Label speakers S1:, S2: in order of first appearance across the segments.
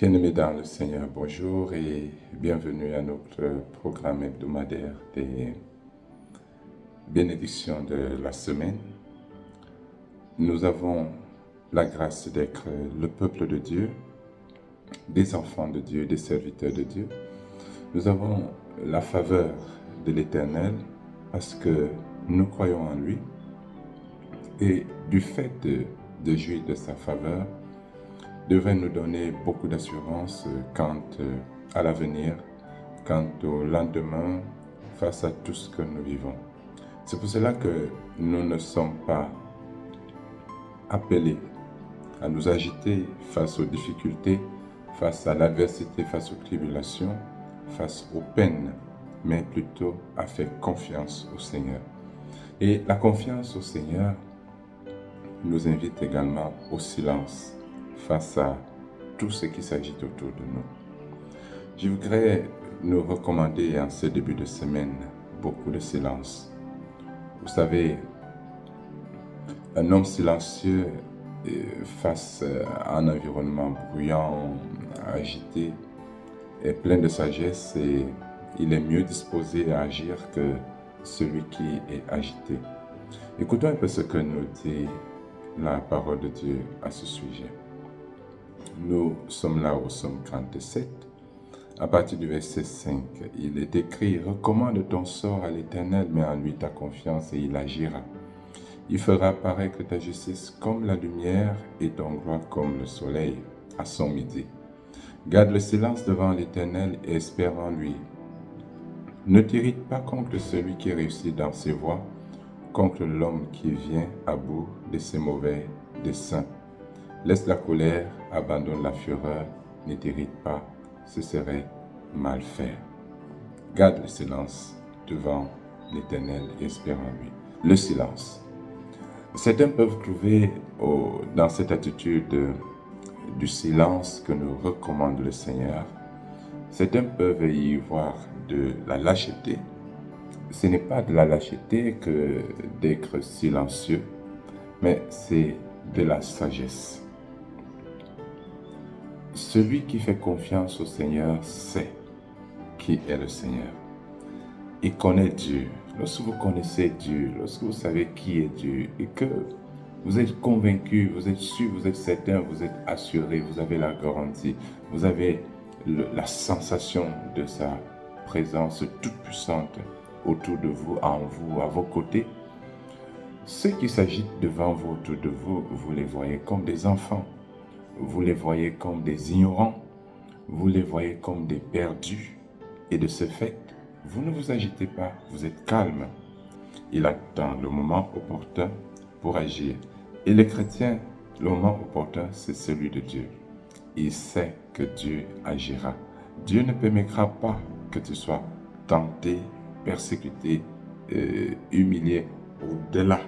S1: Bien-aimés dans le Seigneur, bonjour et bienvenue à notre programme hebdomadaire des bénédictions de la semaine. Nous avons la grâce d'être le peuple de Dieu, des enfants de Dieu, des serviteurs de Dieu. Nous avons la faveur de l'Éternel parce que nous croyons en lui et du fait de jouir de sa faveur, devrait nous donner beaucoup d'assurance quant à l'avenir, quant au lendemain, face à tout ce que nous vivons. C'est pour cela que nous ne sommes pas appelés à nous agiter face aux difficultés, face à l'adversité, face aux tribulations, face aux peines, mais plutôt à faire confiance au Seigneur. Et la confiance au Seigneur nous invite également au silence face à tout ce qui s'agite autour de nous. Je voudrais nous recommander en ce début de semaine beaucoup de silence. Vous savez, un homme silencieux face à un environnement bruyant, agité, est plein de sagesse et il est mieux disposé à agir que celui qui est agité. Écoutons un peu ce que nous dit la parole de Dieu à ce sujet. Nous sommes là au psaume 37, à partir du verset 5. Il est écrit « Recommande ton sort à l'Éternel, mets en lui ta confiance et il agira. Il fera apparaître ta justice comme la lumière et ton gloire comme le soleil à son midi. Garde le silence devant l'Éternel et espère en lui. Ne t'irrite pas contre celui qui réussit dans ses voies, contre l'homme qui vient à bout de ses mauvais desseins. Laisse la colère, abandonne la fureur, ne t'irrite pas, ce serait mal faire. Garde le silence devant l'Éternel et espère en lui. » Le silence. Certains peuvent trouver dans cette attitude du silence que nous recommande le Seigneur, certains peuvent y voir de la lâcheté. Ce n'est pas de la lâcheté que d'être silencieux, mais c'est de la sagesse. Celui qui fait confiance au Seigneur sait qui est le Seigneur. Il connaît Dieu. Lorsque vous connaissez Dieu, lorsque vous savez qui est Dieu et que vous êtes convaincu, vous êtes sûr, vous êtes certain, vous êtes assuré, vous avez la garantie, vous avez la sensation de sa présence toute puissante autour de vous, en vous, à vos côtés. Ceux qui s'agitent devant vous, autour de vous, vous les voyez comme des enfants. Vous les voyez comme des ignorants, vous les voyez comme des perdus. Et de ce fait, vous ne vous agitez pas, vous êtes calme. Il attend le moment opportun pour agir. Et le chrétien, le moment opportun, c'est celui de Dieu. Il sait que Dieu agira. Dieu ne permettra pas que tu sois tenté, persécuté, humilié au-delà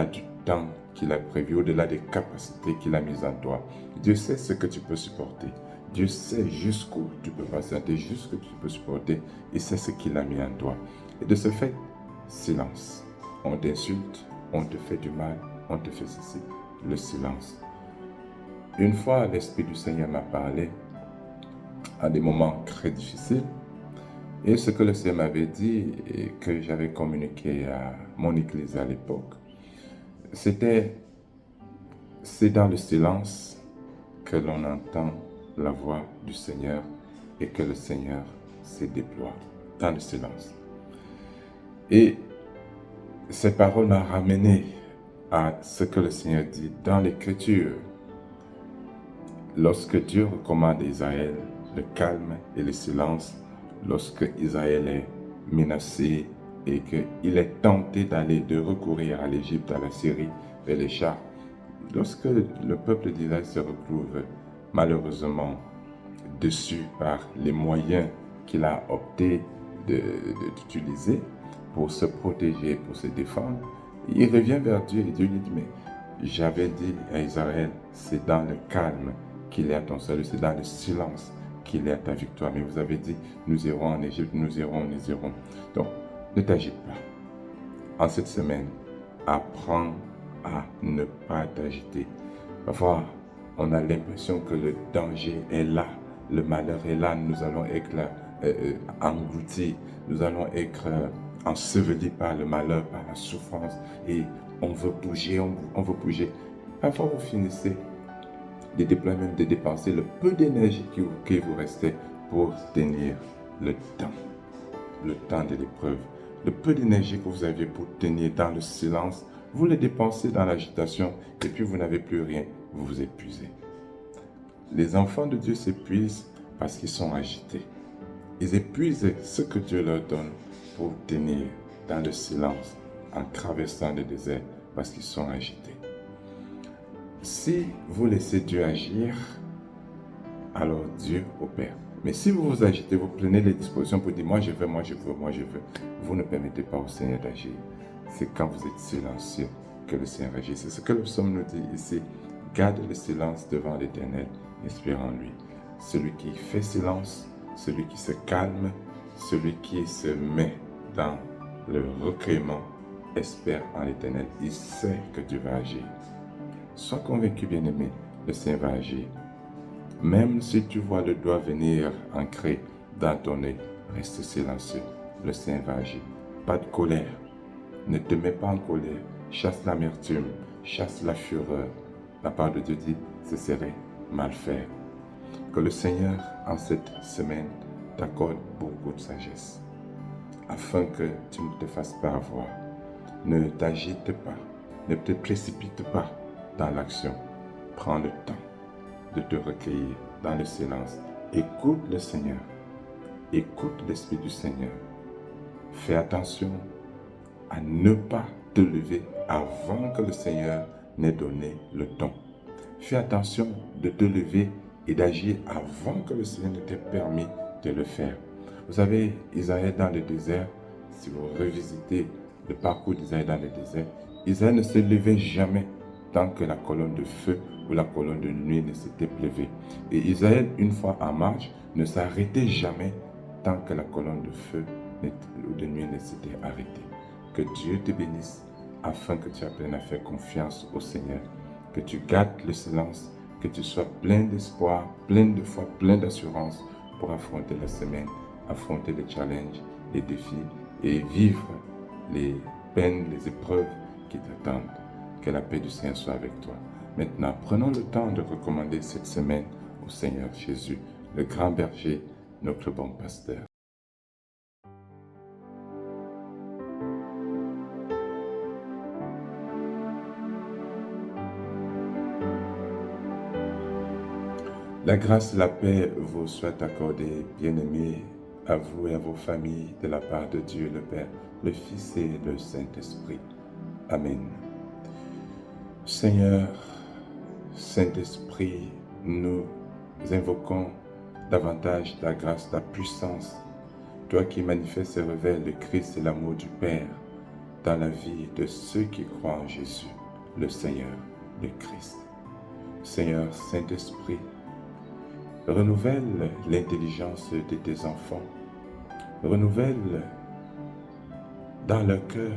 S1: du temps qu'il a prévu, au-delà des capacités qu'il a mises en toi. Dieu sait ce que tu peux supporter. Dieu sait jusqu'où tu peux patienter, jusqu'où tu peux supporter. Il sait ce qu'il a mis en toi. Et de ce fait, silence. On t'insulte, on te fait du mal, on te fait ceci. Le silence. Une fois, l'Esprit du Seigneur m'a parlé à des moments très difficiles. Et ce que le Seigneur m'avait dit et que j'avais communiqué à mon église à l'époque, c'est dans le silence que l'on entend la voix du Seigneur et que le Seigneur se déploie dans le silence. Et ces paroles m'ont ramené à ce que le Seigneur dit dans l'Écriture. Lorsque Dieu recommande à Israël le calme et le silence, lorsque Israël est menacé et qu'il est tenté de recourir à l'Égypte, à la Syrie, vers les chars, lorsque le peuple d'Israël se retrouve malheureusement déçu par les moyens qu'il a opté d'utiliser pour se protéger, pour se défendre, il revient vers Dieu et Dieu lui dit, mais j'avais dit à Israël, c'est dans le calme qu'il est à ton salut, c'est dans le silence qu'il est à ta victoire. Mais vous avez dit, nous irons en Égypte, nous irons. Donc, ne t'agite pas. En cette semaine, apprends à ne pas t'agiter. Parfois, on a l'impression que le danger est là, le malheur est là, nous allons être engloutis, nous allons être ensevelis par le malheur, par la souffrance, et on veut bouger, on veut bouger. Parfois, vous finissez de déployer, même de dépenser le peu d'énergie qui vous restait pour tenir le temps de l'épreuve. Le peu d'énergie que vous aviez pour tenir dans le silence, vous le dépensez dans l'agitation et puis vous n'avez plus rien, vous vous épuisez. Les enfants de Dieu s'épuisent parce qu'ils sont agités. Ils épuisent ce que Dieu leur donne pour tenir dans le silence en traversant le désert parce qu'ils sont agités. Si vous laissez Dieu agir, alors Dieu opère. Mais si vous vous agitez, vous prenez les dispositions pour dire « moi je veux, moi je veux, moi je veux », vous ne permettez pas au Seigneur d'agir. C'est quand vous êtes silencieux que le Seigneur agit. C'est ce que le psaume nous dit ici. Garde le silence devant l'Éternel, espère en lui. Celui qui fait silence, celui qui se calme, celui qui se met dans le recueillement, espère en l'Éternel. Il sait que Dieu va agir. Sois convaincu, bien-aimé, le Seigneur va agir. Même si tu vois le doigt venir ancrer dans ton œil, reste silencieux. Le Seigneur va agir. Pas de colère. Ne te mets pas en colère. Chasse l'amertume, chasse la fureur. La parole de Dieu dit, ce serait mal faire. Que le Seigneur, en cette semaine, t'accorde beaucoup de sagesse, afin que tu ne te fasses pas avoir. Ne t'agite pas, ne te précipite pas dans l'action. Prends le temps de te recueillir dans le silence. Écoute le Seigneur. Écoute l'Esprit du Seigneur. Fais attention à ne pas te lever avant que le Seigneur n'ait donné le ton. Fais attention de te lever et d'agir avant que le Seigneur ne t'ait permis de le faire. Vous savez, Israël dans le désert, si vous revisitez le parcours d'Israël dans le désert, Israël ne se levait jamais tant que la colonne de feu ou la colonne de nuit ne s'était levée. Et Israël, une fois en marche, ne s'arrêtait jamais tant que la colonne de feu ou de nuit ne s'était arrêtée. Que Dieu te bénisse afin que tu apprennes à faire confiance au Seigneur, que tu gardes le silence, que tu sois plein d'espoir, plein de foi, plein d'assurance pour affronter la semaine, affronter les challenges, les défis et vivre les peines, les épreuves qui t'attendent. Que la paix du Seigneur soit avec toi. Maintenant, prenons le temps de recommander cette semaine au Seigneur Jésus, le grand berger, notre bon pasteur. La grâce et la paix vous soient accordées, bien-aimés, à vous et à vos familles, de la part de Dieu le Père, le Fils et le Saint-Esprit. Amen. Seigneur, Saint-Esprit, nous invoquons davantage ta grâce, ta puissance, toi qui manifestes et révèles le Christ et l'amour du Père dans la vie de ceux qui croient en Jésus, le Seigneur, le Christ. Seigneur, Saint-Esprit, renouvelle l'intelligence de tes enfants, renouvelle dans leur cœur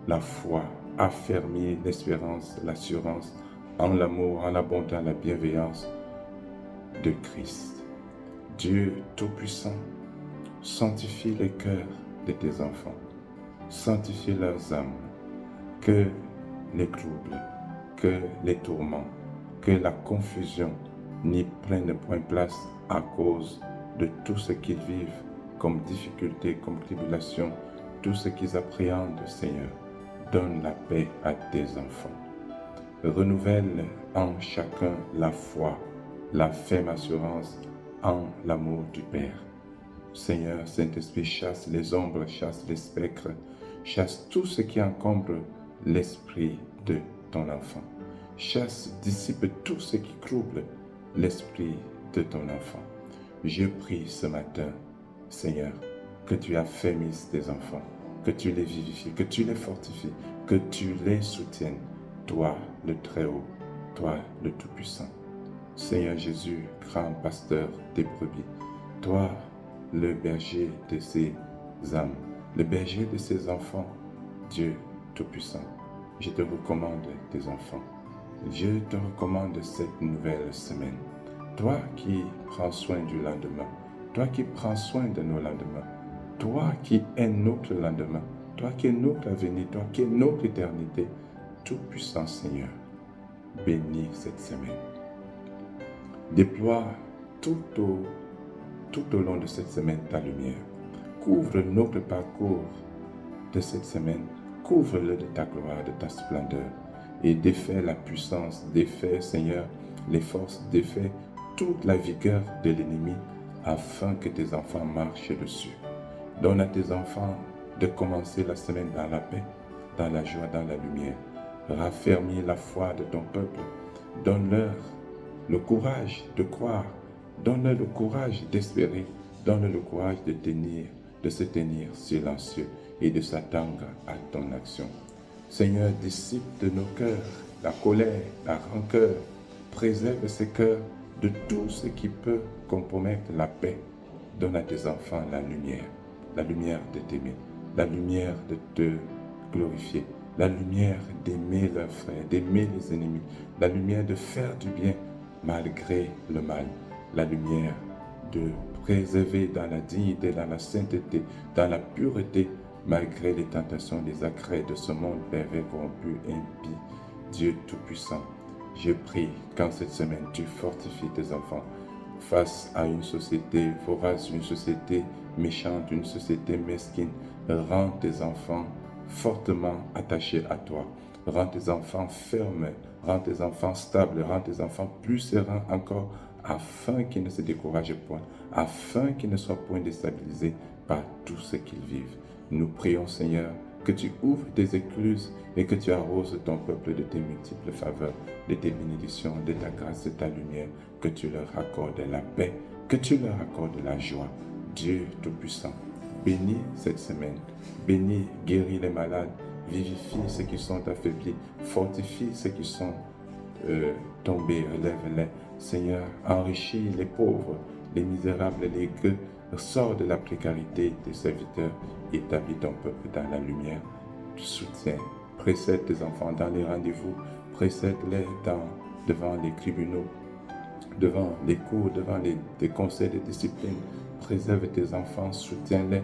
S1: la foi, affermir l'espérance, l'assurance en l'amour, en la bonté, en la bienveillance de Christ. Dieu Tout-Puissant, sanctifie les cœurs de tes enfants, sanctifie leurs âmes, que les troubles, que les tourments, que la confusion n'y prennent point place à cause de tout ce qu'ils vivent comme difficulté, comme tribulation, tout ce qu'ils appréhendent, Seigneur. Donne la paix à tes enfants. Renouvelle en chacun la foi, la ferme assurance en l'amour du Père. Seigneur, Saint-Esprit, chasse les ombres, chasse les spectres, chasse tout ce qui encombre l'esprit de ton enfant. Chasse, dissipe tout ce qui trouble l'esprit de ton enfant. Je prie ce matin, Seigneur, que tu affermisses tes enfants, que tu les vivifies, que tu les fortifies, que tu les soutiennes, toi le Très-Haut, toi le Tout-Puissant. Seigneur Jésus, grand pasteur des brebis, toi le berger de ces âmes, le berger de ces enfants, Dieu Tout-Puissant, je te recommande tes enfants. je te recommande cette nouvelle semaine. Toi qui prends soin du lendemain, toi qui prends soin de nos lendemains, toi qui es notre lendemain, toi qui es notre avenir, toi qui es notre éternité, Tout-Puissant Seigneur, bénis cette semaine. Déploie tout au long de cette semaine ta lumière. Couvre notre parcours de cette semaine, couvre-le de ta gloire, de ta splendeur, et défais la puissance, défais, Seigneur, les forces, défais toute la vigueur de l'ennemi, afin que tes enfants marchent dessus. Donne à tes enfants de commencer la semaine dans la paix, dans la joie, dans la lumière. Raffermis la foi de ton peuple. Donne-leur le courage de croire. Donne-leur le courage d'espérer. Donne-leur le courage de se tenir silencieux et de s'attendre à ton action. Seigneur, dissipe de nos cœurs la colère, la rancœur. Préserve ces cœurs de tout ce qui peut compromettre la paix. Donne à tes enfants la lumière de t'aimer, la lumière de te glorifier, la lumière d'aimer leurs frères, d'aimer les ennemis, la lumière de faire du bien malgré le mal, la lumière de préserver dans la dignité, dans la sainteté, dans la pureté, malgré les tentations, les accrets de ce monde pervers, corrompu, impie. Dieu Tout-Puissant, je prie qu'en cette semaine, tu fortifies tes enfants face à une société vorace, une société méchante, une société mesquine. Rends tes enfants fortement attachés à toi. Rends tes enfants fermes, rends tes enfants stables, rends tes enfants plus sereins encore, afin qu'ils ne se découragent point, afin qu'ils ne soient point déstabilisés par tout ce qu'ils vivent. Nous prions, Seigneur, que tu ouvres tes écluses et que tu arroses ton peuple de tes multiples faveurs, de tes bénédictions, de ta grâce, de ta lumière, que tu leur accordes la paix, que tu leur accordes la joie. Dieu Tout-Puissant, bénis cette semaine, bénis, guéris les malades, vivifie ceux qui sont affaiblis, fortifie ceux qui sont tombés, relève-les. Seigneur, enrichis les pauvres, les misérables, les gueux, sors de la précarité des serviteurs, établis ton peuple dans la lumière. Tu soutiens, précède tes enfants dans les rendez-vous, précède-les devant les tribunaux, devant les cours, devant les conseils de discipline. Préserve tes enfants, soutiens-les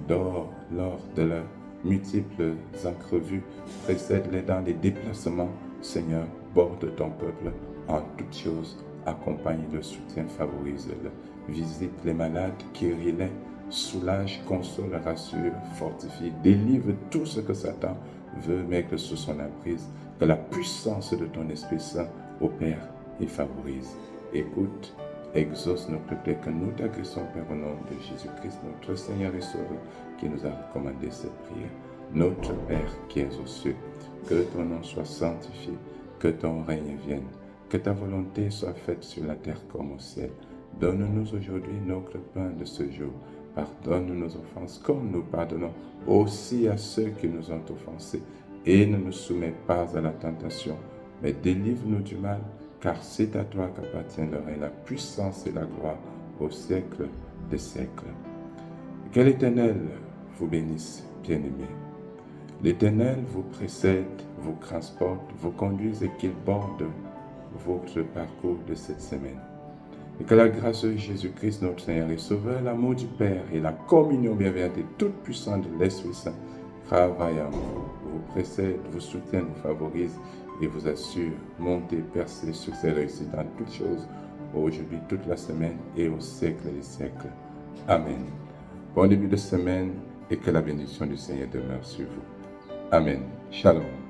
S1: lors de leurs multiples entrevues. Précède-les dans les déplacements. Seigneur, borde ton peuple en toutes choses. Accompagne-le, soutien, favorise-le. Visite les malades, guéris-les, soulage, console, rassure, fortifie, délivre tout ce que Satan veut mettre sous son emprise. Que la puissance de ton Esprit Saint opère et favorise. Écoute, exauce nos prières, que nous t'agressons, Père, au nom de Jésus-Christ, notre Seigneur et Sauveur, qui nous a recommandé cette prière. Notre Père qui es aux cieux, que ton nom soit sanctifié, que ton règne vienne, que ta volonté soit faite sur la terre comme au ciel. Donne-nous aujourd'hui notre pain de ce jour. Pardonne nos offenses comme nous pardonnons aussi à ceux qui nous ont offensés. Et ne nous soumets pas à la tentation, mais délivre-nous du mal, car c'est à toi qu'appartient le règne, la puissance et la gloire au siècle des siècles. Que l'Éternel vous bénisse, bien-aimés. L'Éternel vous précède, vous transporte, vous conduise et qu'il borde votre parcours de cette semaine. Et que la grâce de Jésus-Christ, notre Seigneur et Sauveur, l'amour du Père et la communion bienveillante et toute puissante de l'Esprit Saint travaillent en vous, vous précède, vous soutient, vous favorise et vous assure, montez, percez, succès, réussite dans toutes choses, aujourd'hui, toute la semaine et au siècle des siècles. Amen. Bon début de semaine et que la bénédiction du Seigneur demeure sur vous. Amen. Shalom.